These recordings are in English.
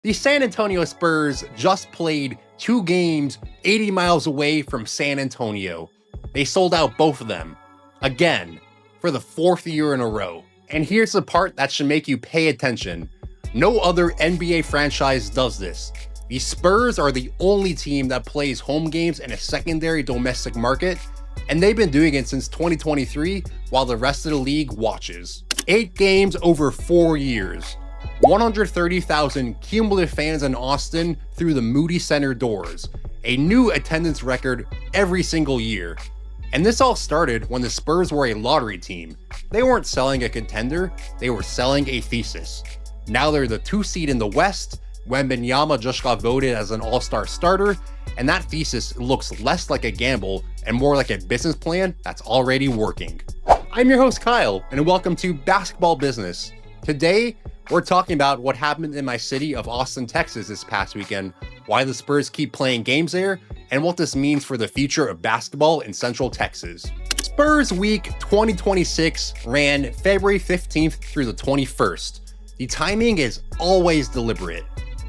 The San Antonio Spurs just played 2 games 80 miles away from San Antonio. They sold out both of them, again, for the 4th year in a row. And here's the part that should make you pay attention. No other NBA franchise does this. The Spurs are the only team that plays home games in a secondary domestic market, and they've been doing it since 2023 while the rest of the league watches. 8 games over 4 years. 130,000 cumulative fans in Austin through the Moody Center doors, a new attendance record every single year. And this all started when the Spurs were a lottery team. They weren't selling a contender, they were selling a thesis. Now they're the 2 seed in the West, Wembanyama just got voted as an all-star starter, and that thesis looks less like a gamble and more like a business plan that's already working. I'm your host Kyle, and welcome to Basketball Business. Today, we're talking about what happened in my city of Austin, Texas this past weekend, why the Spurs keep playing games there, and what this means for the future of basketball in Central Texas. Spurs Week 2026 ran February 15th through the 21st. The timing is always deliberate.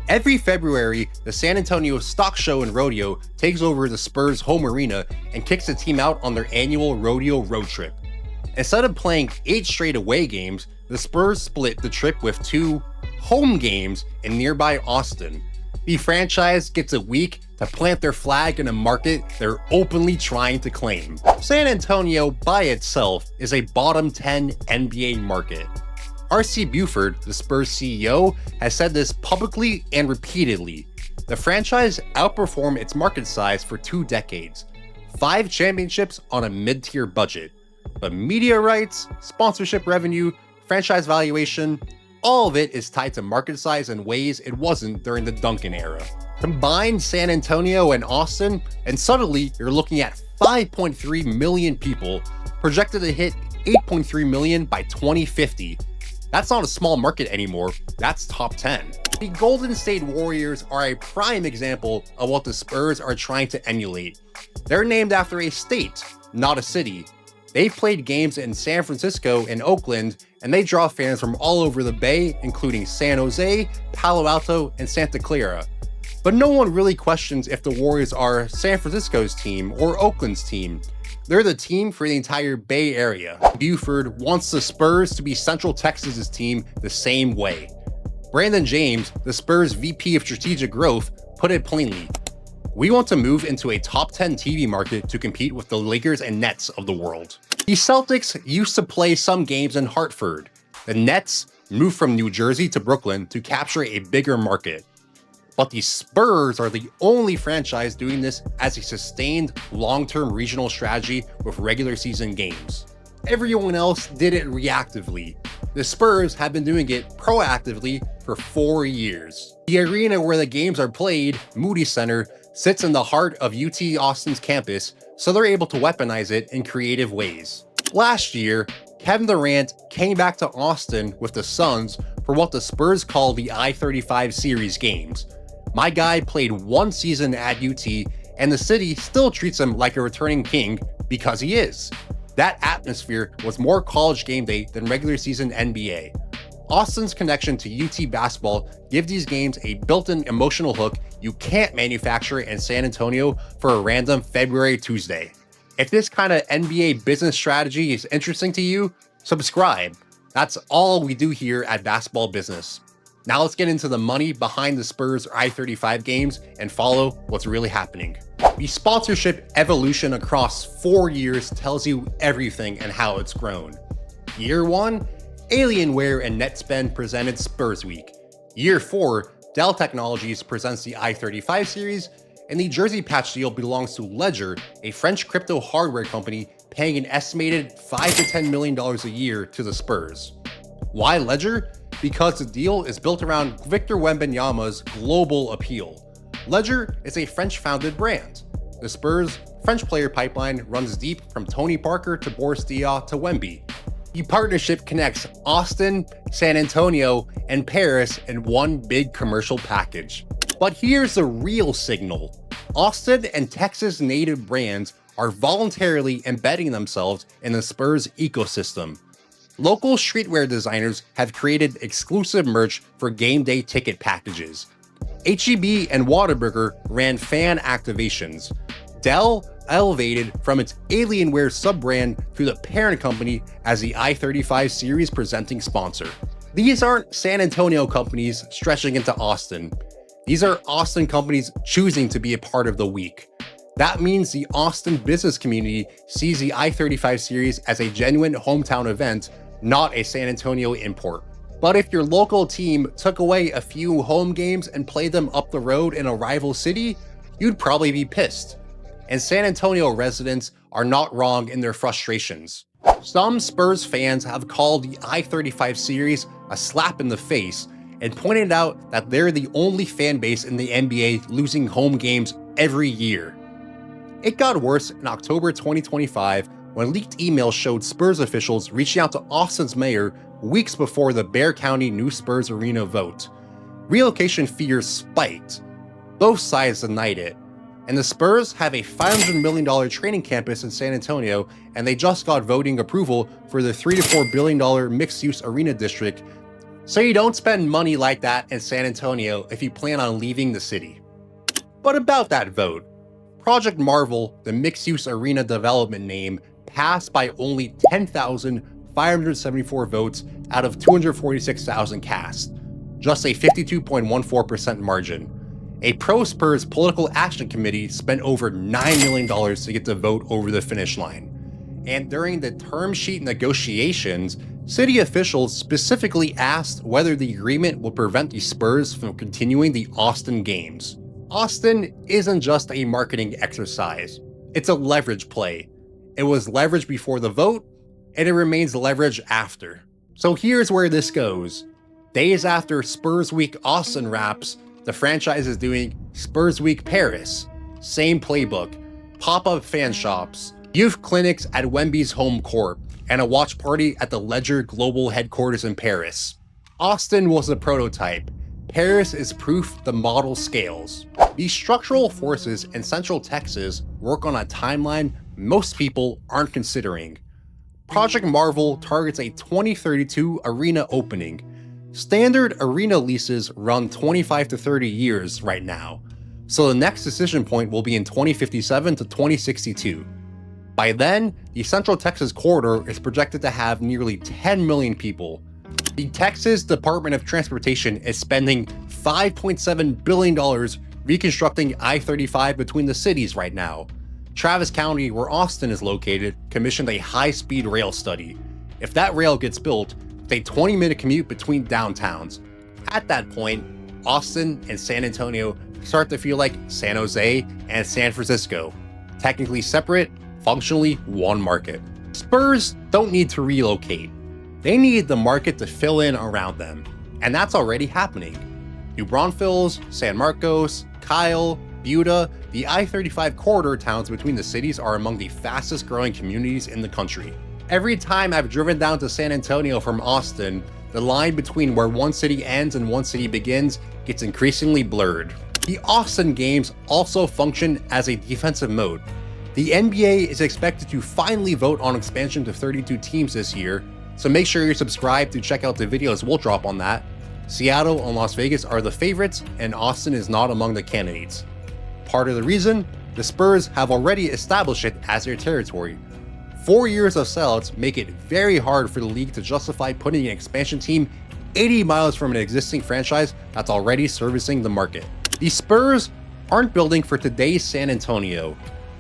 Every February, the San Antonio Stock Show and Rodeo takes over the Spurs' home arena and kicks the team out on their annual rodeo road trip. Instead of playing 8 straight away games, the Spurs split the trip with 2 home games in nearby Austin. The franchise gets a week to plant their flag in a market they're openly trying to claim. San Antonio by itself is a bottom 10 NBA market. R.C. Buford, the Spurs CEO, has said this publicly and repeatedly. The franchise outperformed its market size for 2 decades, 5 championships on a mid-tier budget. But media rights, sponsorship revenue, franchise valuation, all of it is tied to market size in ways it wasn't during the Duncan era. Combine San Antonio and Austin, and suddenly you're looking at 5.3 million people, projected to hit 8.3 million by 2050. That's not a small market anymore, that's top 10. The Golden State Warriors are a prime example of what the Spurs are trying to emulate. They're named after a state, not a city. They've played games in San Francisco and Oakland, and they draw fans from all over the Bay, including San Jose, Palo Alto, and Santa Clara. But no one really questions if the Warriors are San Francisco's team or Oakland's team. They're the team for the entire Bay Area. Buford wants the Spurs to be Central Texas's team the same way. Brandon James, the Spurs VP of Strategic Growth, put it plainly. We want to move into a top 10 TV market to compete with the Lakers and Nets of the world. The Celtics used to play some games in Hartford. The Nets moved from New Jersey to Brooklyn to capture a bigger market. But the Spurs are the only franchise doing this as a sustained long-term regional strategy with regular season games. Everyone else did it reactively. The Spurs have been doing it proactively for 4 years. The arena where the games are played, Moody Center, sits in the heart of UT Austin's campus, so they're able to weaponize it in creative ways. Last year, Kevin Durant came back to Austin with the Suns for what the Spurs call the I-35 series games. My guy played 1 season at UT, and the city still treats him like a returning king because he is. That atmosphere was more college game day than regular season NBA. Austin's connection to UT basketball gives these games a built-in emotional hook you can't manufacture in San Antonio for a random February Tuesday. If this kind of NBA business strategy is interesting to you, subscribe. That's all we do here at Basketball Business. Now let's get into the money behind the Spurs I-35 games and follow what's really happening. The sponsorship evolution across 4 years tells you everything and how it's grown. Year 1, Alienware and Netspend presented Spurs Week. Year 4, Dell Technologies presents the I-35 series, and the jersey patch deal belongs to Ledger, a French crypto hardware company paying an estimated $5 to $10 million a year to the Spurs. Why Ledger? Because the deal is built around Victor Wembanyama's global appeal. Ledger is a French-founded brand. The Spurs' French player pipeline runs deep from Tony Parker to Boris Diaw to Wemby. The partnership connects Austin, San Antonio, and Paris in one big commercial package. But here's the real signal. Austin and Texas native brands are voluntarily embedding themselves in the Spurs ecosystem. Local streetwear designers have created exclusive merch for game day ticket packages. H-E-B and Whataburger ran fan activations. Dell elevated from its Alienware sub-brand to the parent company as the I-35 series presenting sponsor. These aren't San Antonio companies stretching into Austin. These are Austin companies choosing to be a part of the week. That means the Austin business community sees the I-35 series as a genuine hometown event, not a San Antonio import. But if your local team took away a few home games and played them up the road in a rival city, you'd probably be pissed. And San Antonio residents are not wrong in their frustrations. Some Spurs fans have called the I-35 series a slap in the face and pointed out that they're the only fan base in the NBA losing home games every year. It got worse in October 2025 when leaked emails showed Spurs officials reaching out to Austin's mayor weeks before the Bexar County New Spurs Arena vote. Relocation fears spiked. Both sides denied it. And the Spurs have a $500 million training campus in San Antonio, and they just got voting approval for the $3 to $4 billion mixed-use arena district. So you don't spend money like that in San Antonio if you plan on leaving the city. But about that vote, Project Marvel, the mixed-use arena development name, passed by only 10,574 votes out of 246,000 cast, just a 52.14% margin. A pro-Spurs political action committee spent over $9 million to get the vote over the finish line. And during the term sheet negotiations, city officials specifically asked whether the agreement would prevent the Spurs from continuing the Austin games. Austin isn't just a marketing exercise, it's a leverage play. It was leverage before the vote, and it remains leverage after. So here's where this goes. Days after Spurs Week Austin wraps, the franchise is doing Spurs Week Paris. Same playbook, pop-up fan shops, youth clinics at Wemby's home court, and a watch party at the Ledger Global headquarters in Paris. Austin was the prototype. Paris is proof the model scales. These structural forces in Central Texas work on a timeline most people aren't considering. Project Marvel targets a 2032 arena opening. Standard arena leases run 25 to 30 years right now, so the next decision point will be in 2057 to 2062. By then, the Central Texas corridor is projected to have nearly 10 million people. The Texas Department of Transportation is spending $5.7 billion reconstructing I-35 between the cities right now. Travis County, where Austin is located, commissioned a high-speed rail study. If that rail gets built, it's a 20-minute commute between downtowns. At that point, Austin and San Antonio start to feel like San Jose and San Francisco. Technically separate, functionally one market. Spurs don't need to relocate. They need the market to fill in around them, and that's already happening. New Braunfels, San Marcos, Kyle, Buda, the I-35 corridor towns between the cities are among the fastest growing communities in the country. Every time I've driven down to San Antonio from Austin, the line between where one city ends and one city begins gets increasingly blurred. The Austin games also function as a defensive mode. The NBA is expected to finally vote on expansion to 32 teams this year, so make sure you're subscribed to check out the videos we'll drop on that. Seattle and Las Vegas are the favorites, and Austin is not among the candidates. Part of the reason? The Spurs have already established it as their territory. 4 years of sellouts make it very hard for the league to justify putting an expansion team 80 miles from an existing franchise that's already servicing the market. The Spurs aren't building for today's San Antonio.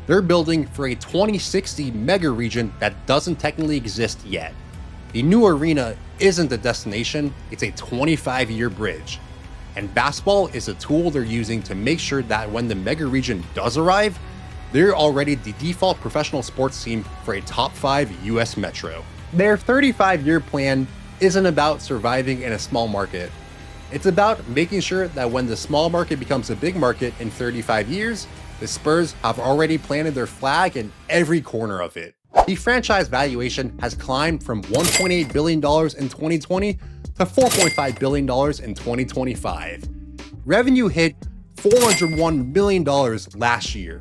They're building for a 2060 mega region that doesn't technically exist yet. The new arena isn't the destination, it's a 25-year bridge. And basketball is a tool they're using to make sure that when the mega region does arrive, they're already the default professional sports team for a top 5 US metro. Their 35-year plan isn't about surviving in a small market. It's about making sure that when the small market becomes a big market in 35 years, the Spurs have already planted their flag in every corner of it. The franchise valuation has climbed from $1.8 billion in 2020 to $4.5 billion in 2025. Revenue hit $401 million last year.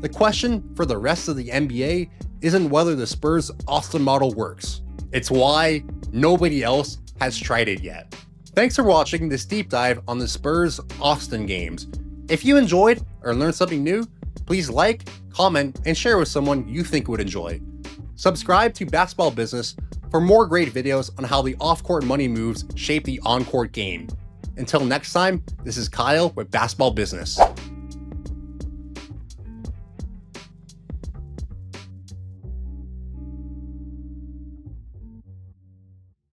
The question for the rest of the NBA isn't whether the Spurs Austin model works. It's why nobody else has tried it yet. Thanks for watching this deep dive on the Spurs Austin games. If you enjoyed or learned something new, please like, comment, and share with someone you think would enjoy. Subscribe to Basketball Business for more great videos on how the off-court money moves shape the on-court game. Until next time, this is Kyle with Basketball Business.